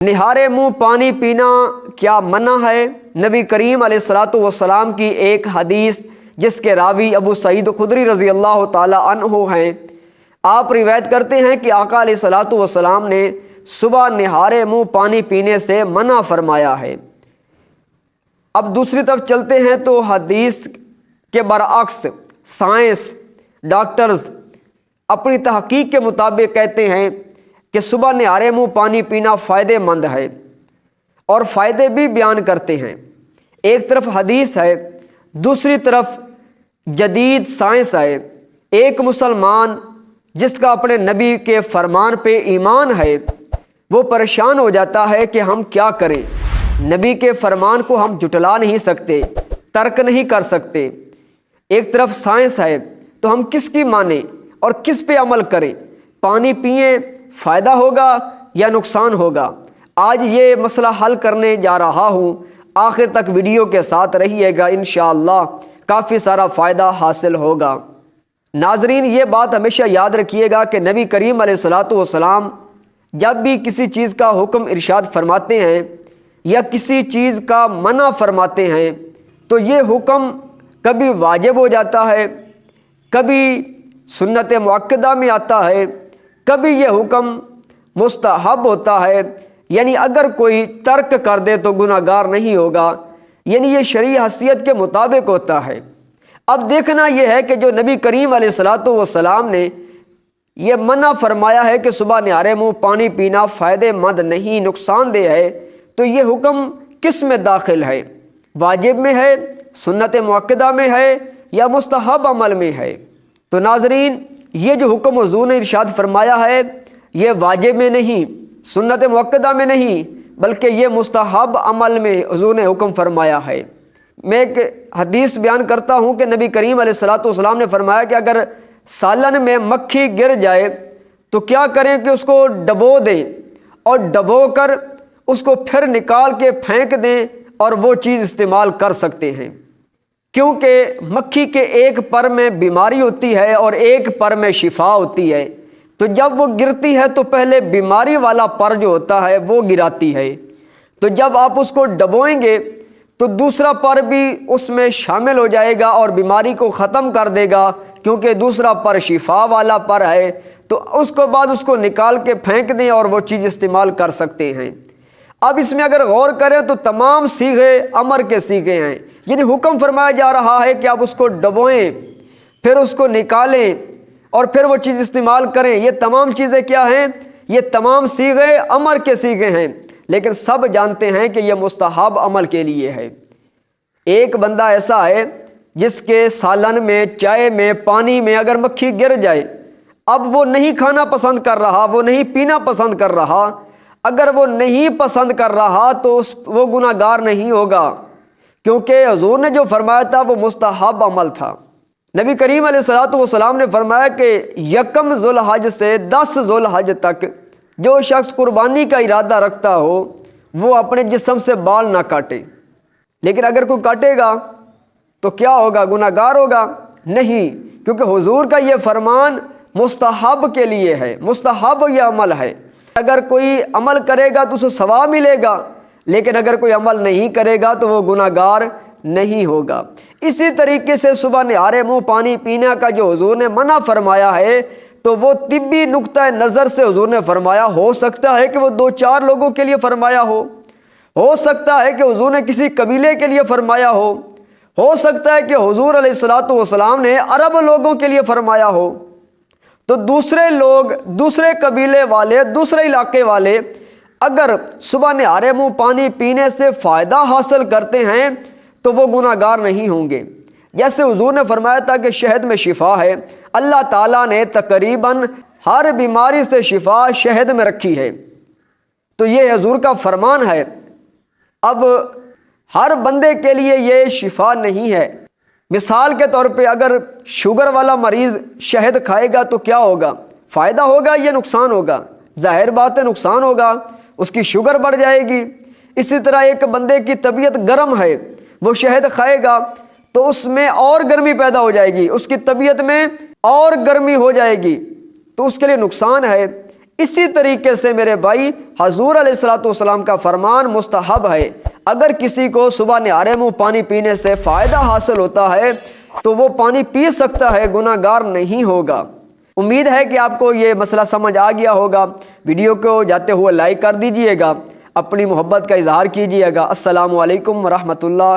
निहारे मुंह पानी पीना क्या मना है? नबी करीम अलैहिस्सलातु वस्सलाम की एक हदीस जिसके रावी अबू सईद खुदरी रज़ी अल्लाह ताला अन्हु हैं। आप रिवायत करते हैं कि आका अलैहिस्सलातु वस्सलाम ने सुबह निहारे मुंह पानी पीने से मना फरमाया है। अब दूसरी तरफ चलते हैं तो हदीस के बरअक्स साइंस डॉक्टर्स अपनी तहकीक के मुताबिक कहते हैं कि सुबह निहारे मुंह पानी पीना फ़ायदेमंद है और फ़ायदे भी बयान करते हैं। एक तरफ हदीस है, दूसरी तरफ जदीद साइंस है। एक मुसलमान जिसका अपने नबी के फरमान पे ईमान है वो परेशान हो जाता है कि हम क्या करें। नबी के फरमान को हम जुटला नहीं सकते, तर्क नहीं कर सकते। एक तरफ साइंस है तो हम किसकी माने और किस पे अमल करें? पानी पिए फ़ायदा होगा या नुकसान होगा? आज ये मसला हल करने जा रहा हूँ। आखिर तक वीडियो के साथ रहिएगा, इंशाअल्लाह काफ़ी सारा फ़ायदा हासिल होगा। नाजरीन, ये बात हमेशा याद रखिएगा कि नबी करीम अलैहिस्सलातु वस्सलाम जब भी किसी चीज़ का हुक्म इरशाद फरमाते हैं या किसी चीज़ का मना फरमाते हैं तो ये हुक्म कभी वाजिब हो जाता है, कभी सुन्नत मुअक्कदा में आता है, कभी ये हुक्म मुस्तहब होता है। यानी अगर कोई तर्क कर दे तो गुनाहगार नहीं होगा, यानी ये शरई हसीयत के मुताबिक होता है। अब देखना यह है कि जो नबी करीम अलैहिस्सलातु वस्सलाम ने यह मना फरमाया है कि सुबह निहारे मुंह पानी पीना फ़ायदेमंद नहीं, नुकसानदेह है, तो ये हुक्म किस में दाखिल है? वाजिब में है, सुन्नत मुअक्कदा में है या मुस्तहब अमल में है? तो नाजरीन, ये जो हुक्म हुज़ूर ने इरशाद फरमाया है ये वाजिब में नहीं, सुन्नत मुअक्कदा में नहीं, बल्कि ये मुस्तहब अमल में हुज़ूर ने हुक्म फरमाया है। मैं एक हदीस बयान करता हूँ कि नबी करीम अलैहिस्सलातु वस्सलाम ने फरमाया कि अगर सालन में मक्खी गिर जाए तो क्या करें कि उसको डबो दें और डबो कर उसको फिर निकाल के फेंक दें और वो चीज़ इस्तेमाल कर सकते हैं। क्योंकि मक्खी के एक पर में बीमारी होती है और एक पर में शिफा होती है। तो जब वो गिरती है तो पहले बीमारी वाला पर जो होता है वो गिराती है, तो जब आप उसको डबोएंगे तो दूसरा पर भी उसमें शामिल हो जाएगा और बीमारी को ख़त्म कर देगा, क्योंकि दूसरा पर शिफा वाला पर है। तो उसके बाद उसको निकाल के फेंक दें और वो चीज़ इस्तेमाल कर सकते हैं। अब इसमें अगर गौर करें तो तमाम सीगे अमर के सीगे हैं, यानी हुक्म फरमाया जा रहा है कि आप उसको डबोएं, फिर उसको निकालें और फिर वो चीज़ इस्तेमाल करें। ये तमाम चीज़ें क्या हैं? ये तमाम सीगे अमर के सीगे हैं, लेकिन सब जानते हैं कि ये मुस्तहब अमल के लिए है। एक बंदा ऐसा है जिसके सालन में, चाय में, पानी में अगर मक्खी गिर जाए, अब वो नहीं खाना पसंद कर रहा, वो नहीं पीना पसंद कर रहा। अगर वो नहीं पसंद कर रहा तो वो गुनाहगार नहीं होगा, क्योंकि हुज़ूर ने जो फरमाया था वो मुस्तहब अमल था। नबी करीम अलैहिस्सलातु वस्सलाम ने फरमाया कि यकम ज़ुल्हज से 10 ज़ुल्हज तक जो शख्स कुर्बानी का इरादा रखता हो वो अपने जिस्म से बाल ना काटे। लेकिन अगर कोई काटेगा तो क्या होगा? गुनाहगार होगा? नहीं, क्योंकि हुज़ूर का ये फरमान मुस्तहब के लिए है, मुस्तहब यह अमल है। अगर कोई अमल करेगा तो उसे सवाब मिलेगा, लेकिन अगर कोई अमल नहीं करेगा तो वो गुनाहगार नहीं होगा। इसी तरीके से सुबह निहारे मुंह पानी पीने का जो हुज़ूर ने मना फरमाया है तो वो तिब्बी नुक्ता नज़र से हुज़ूर ने फरमाया। हो सकता है कि वो 2-4 लोगों के लिए फरमाया हो सकता है कि हुज़ूर ने किसी कबीले के लिए फरमाया हो सकता है कि हुज़ूर अलैहिस्सलातु वस्सलाम ने अरब लोगों के लिए फरमाया हो। तो दूसरे लोग, दूसरे कबीले वाले, दूसरे इलाके वाले अगर सुबह निहारे मुंह पानी पीने से फ़ायदा हासिल करते हैं तो वो गुनाहगार नहीं होंगे। जैसे हुज़ूर ने फरमाया था कि शहद में शिफा है, अल्लाह ताला ने तकरीबन हर बीमारी से शिफा शहद में रखी है, तो ये हुज़ूर का फरमान है। अब हर बंदे के लिए ये शिफा नहीं है। मिसाल के तौर पे अगर शुगर वाला मरीज़ शहद खाएगा तो क्या होगा? फ़ायदा होगा या नुकसान होगा? ज़ाहिर बात है नुकसान होगा, उसकी शुगर बढ़ जाएगी। इसी तरह एक बंदे की तबीयत गर्म है, वो शहद खाएगा तो उसमें और गर्मी पैदा हो जाएगी, उसकी तबीयत में और गर्मी हो जाएगी, तो उसके लिए नुकसान है। اسی طریقے سے میرے بھائی حضور علیہ الصلوۃ والسلام کا فرمان مستحب ہے، اگر کسی کو صبح نہارے منہ پانی پینے سے فائدہ حاصل ہوتا ہے تو وہ پانی پی سکتا ہے، گناہ گار نہیں ہوگا۔ امید ہے کہ آپ کو یہ مسئلہ سمجھ آ گیا ہوگا۔ ویڈیو کو جاتے ہوئے لائک کر دیجئے گا، اپنی محبت کا اظہار کیجئے گا۔ السلام علیکم ورحمۃ اللہ۔